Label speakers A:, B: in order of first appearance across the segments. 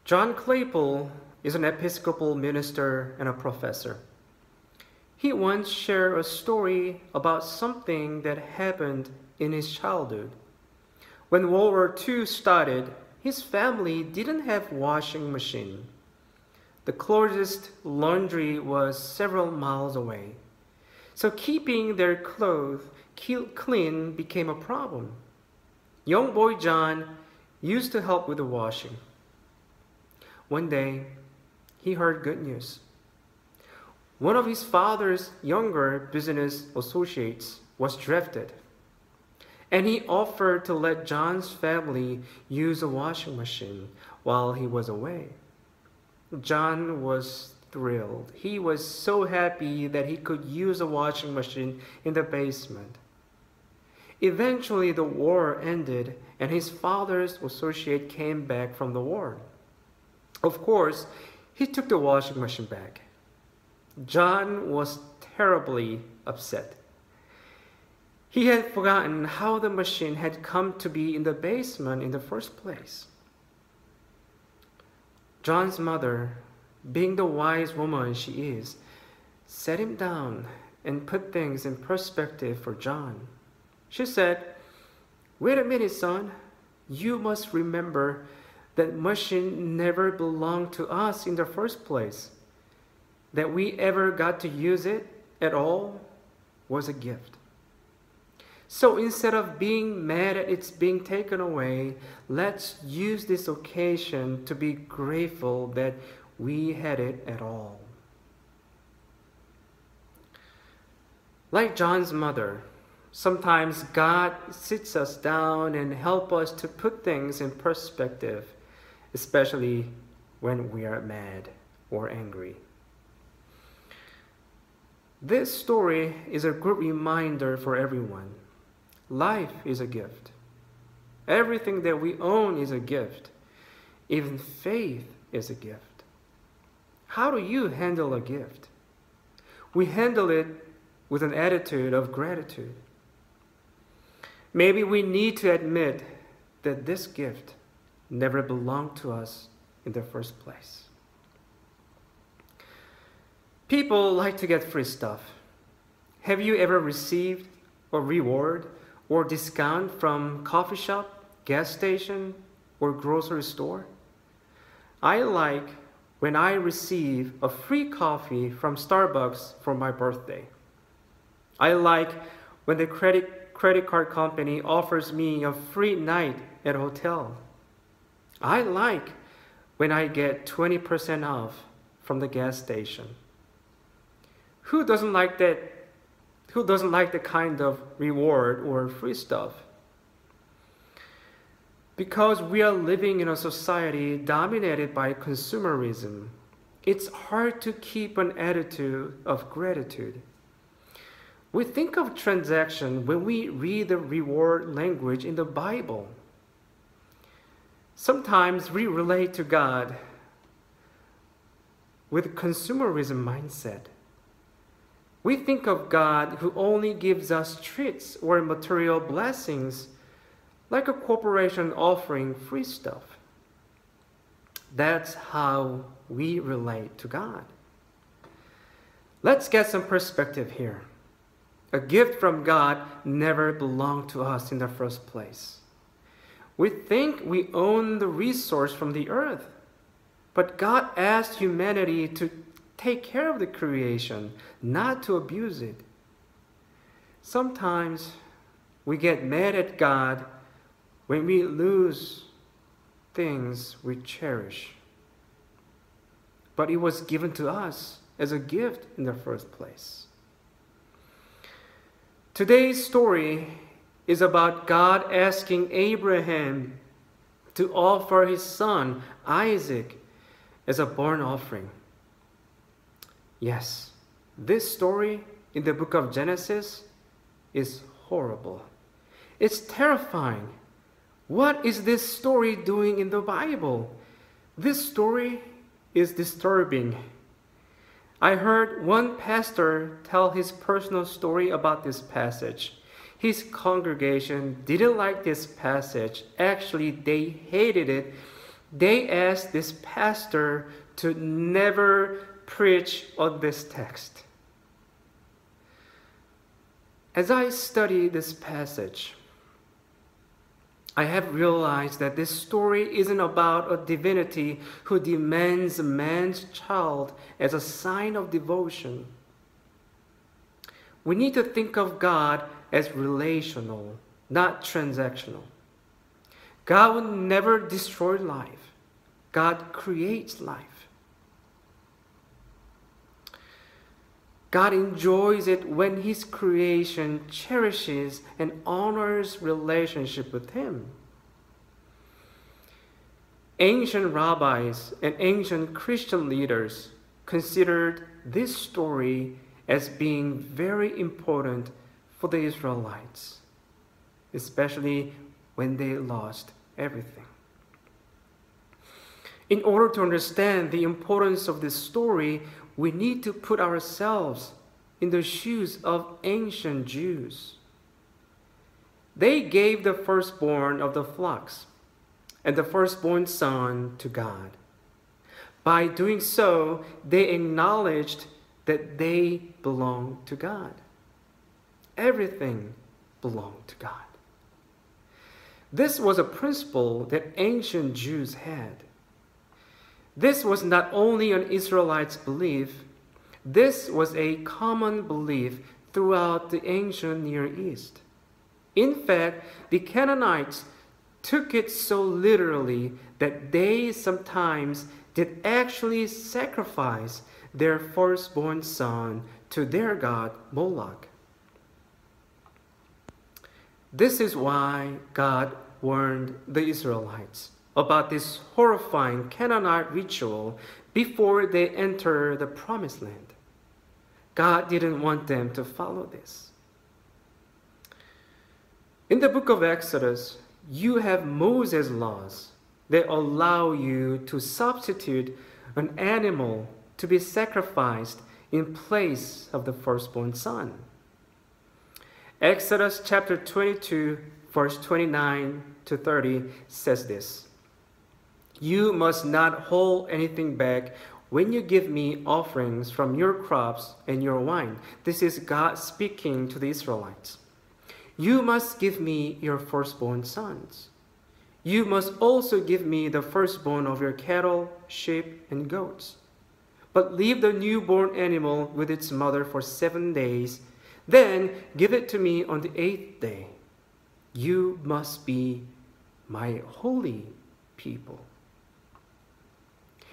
A: John Claypool is an Episcopal minister and a professor. He once shared a story about something that happened in his childhood. When World War II started, his family didn't have washing machine. The closest laundry was several miles away. So keeping their clothes clean became a problem. Young boy John used to help with the washing. One day, he heard good news. One of his father's younger business associates was drafted, and he offered to let John's family use a washing machine while he was away. John was thrilled. He was so happy that he could use a washing machine in the basement. Eventually, the war ended, and his father's associate came back from the war. Of course, he took the washing machine back. John was terribly upset. He had forgotten how the machine had come to be in the basement in the first place. John's mother, being the wise woman she is, sat him down and put things in perspective for John. She said, "Wait a minute, son. You must remember that machine never belonged to us in the first place. That we ever got to use it at all was a gift. So instead of being mad at its being taken away, let's use this occasion to be grateful that we had it at all." Like John's mother, sometimes God sits us down and helps us to put things in perspective, especially when we are mad or angry. This story is a good reminder for everyone. Life is a gift. Everything that we own is a gift. Even faith is a gift. How do you handle a gift? We handle it with an attitude of gratitude. Maybe we need to admit that this gift never belonged to us in the first place. People like to get free stuff. Have you ever received a reward or discount from coffee shop, gas station, or grocery store? I like when I receive a free coffee from Starbucks for my birthday. I like when the credit card company offers me a free night at a hotel. I like when I get 20% off from the gas station. Who doesn't like that? Who doesn't like the kind of reward or free stuff? Because we are living in a society dominated by consumerism, it's hard to keep an attitude of gratitude. We think of transaction when we read the reward language in the Bible. Sometimes we relate to God with consumerism mindset. We think of God who only gives us treats or material blessings, like a corporation offering free stuff. That's how we relate to God. Let's get some perspective here. A gift from God never belonged to us in the first place. We think we own the resource from the earth, but God asked humanity to take care of the creation, not to abuse it. Sometimes we get mad at God when we lose things we cherish. But it was given to us as a gift in the first place. Today's story is about God asking Abraham to offer his son Isaac as a burnt offering. Yes, this story in the book of Genesis is horrible. It's terrifying. What is this story doing in the Bible? This story is disturbing. I heard one pastor tell his personal story about this passage. His congregation didn't like this passage. Actually, they hated it They asked this pastor to never preach on this text. As I study this passage, I have realized that this story isn't about a divinity who demands a man's child as a sign of devotion. We need to think of God as relational, not transactional. God would never destroy life. God creates life. God enjoys it when His creation cherishes and honors relationship with Him. Ancient rabbis and ancient Christian leaders considered this story as being very important for the Israelites, especially when they lost everything. In order to understand the importance of this story, we need to put ourselves in the shoes of ancient Jews. They gave the firstborn of the flocks and the firstborn son to God. By doing so, they acknowledged that they belonged to God. Everything belonged to God. This was a principle that ancient Jews had. This was not only an Israelite's belief, this was a common belief throughout the ancient Near East. In fact, the Canaanites took it so literally that they sometimes did actually sacrifice their firstborn son to their god Moloch. This is why God warned the Israelites about this horrifying Canaanite ritual before they enter the promised land. God didn't want them to follow this. In the book of Exodus, you have Moses' laws that allow you to substitute an animal to be sacrificed in place of the firstborn son. Exodus chapter 22, verse 29 to 30 says this: "You must not hold anything back when you give me offerings from your crops and your wine." This is God speaking to the Israelites. "You must give me your firstborn sons. You must also give me the firstborn of your cattle, sheep, and goats. But leave the newborn animal with its mother for 7 days. Then give it to me on the 8th day. You must be my holy people."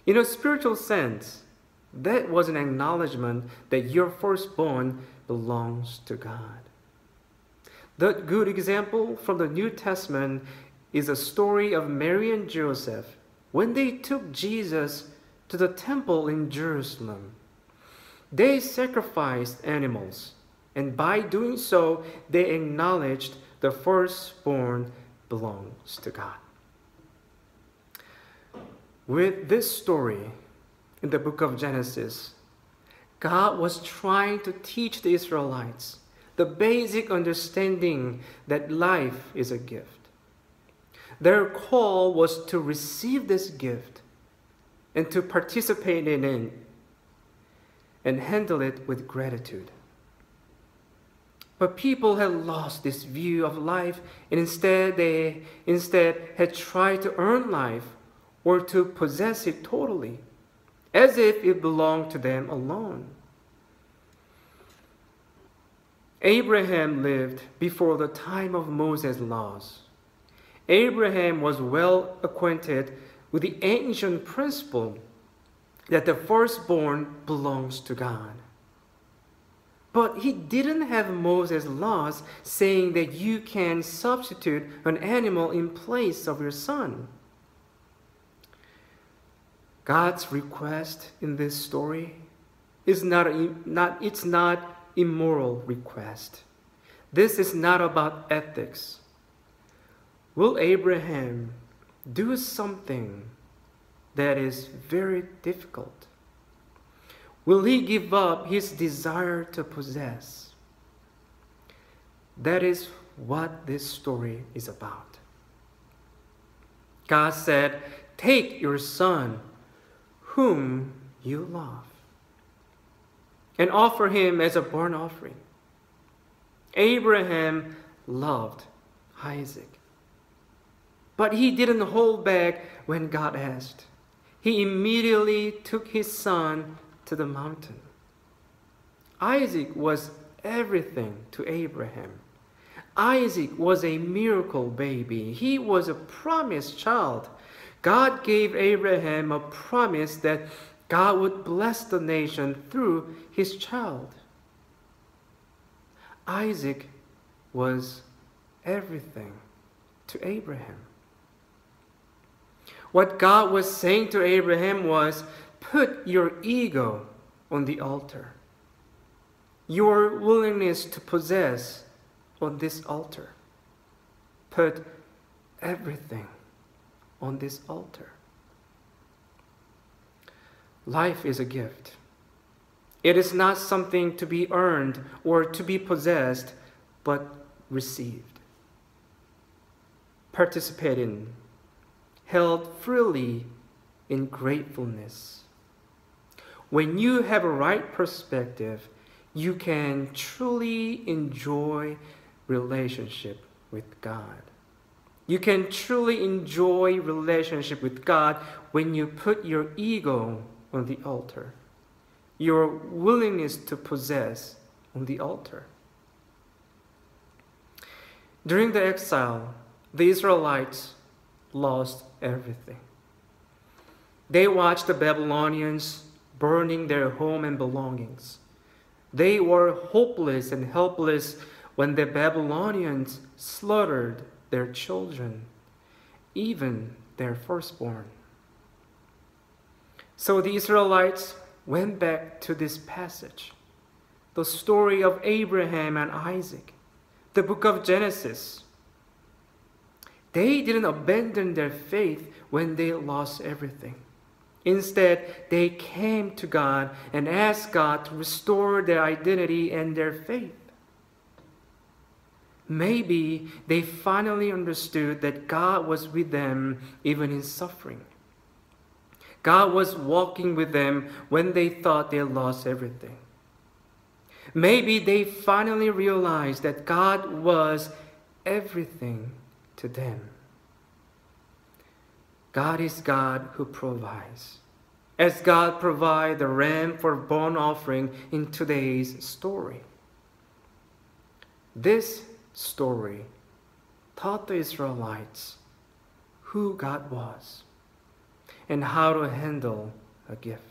A: In a spiritual sense, that was an acknowledgement that your firstborn belongs to God. The good example from the New Testament is the story of Mary and Joseph when they took Jesus to the temple in Jerusalem. They sacrificed animals, and by doing so, they acknowledged the firstborn belongs to God. With this story in the book of Genesis, God was trying to teach the Israelites the basic understanding that life is a gift. Their call was to receive this gift and to participate in it and handle it with gratitude. But people had lost this view of life, and instead had tried to earn life or to possess it totally, as if it belonged to them alone. Abraham lived before the time of Moses' laws. Abraham was well acquainted with the ancient principle that the firstborn belongs to God. But he didn't have Moses' laws saying that you can substitute an animal in place of your son. God's request in this story is not immoral request. This is not about ethics. Will Abraham do something that is very difficult? Will he give up his desire to possess? That is what this story is about. God said, take your son, whom you love, and offer him as a burnt offering. Abraham loved Isaac, but he didn't hold back when God asked. He immediately took his son to the mountain. Isaac was everything to Abraham. Isaac was a miracle baby. He was a promised child. God gave Abraham a promise that God would bless the nation through his child. Isaac was everything to Abraham. What God was saying to Abraham was, put your ego on the altar. Your willingness to possess on this altar. Put everything on this altar. Life is a gift. It is not something to be earned or to be possessed, but received. Participate in, held freely in gratefulness. When you have a right perspective, you can truly enjoy relationship with God. You can truly enjoy relationship with God when you put your ego on the altar, your willingness to possess on the altar. During the exile, the Israelites lost everything. They watched the Babylonians burning their home and belongings. They were hopeless and helpless when the Babylonians slaughtered their children, even their firstborn. So the Israelites went back to this passage, the story of Abraham and Isaac, the book of Genesis. They didn't abandon their faith when they lost everything. Instead, they came to God and asked God to restore their identity and their faith. Maybe they finally understood that God was with them even in suffering. God was walking with them when they thought they lost everything. Maybe they finally realized that God was everything to them. God is God who provides. As God provided the ram for burnt offering in today's story. This story taught the Israelites who God was and how to handle a gift.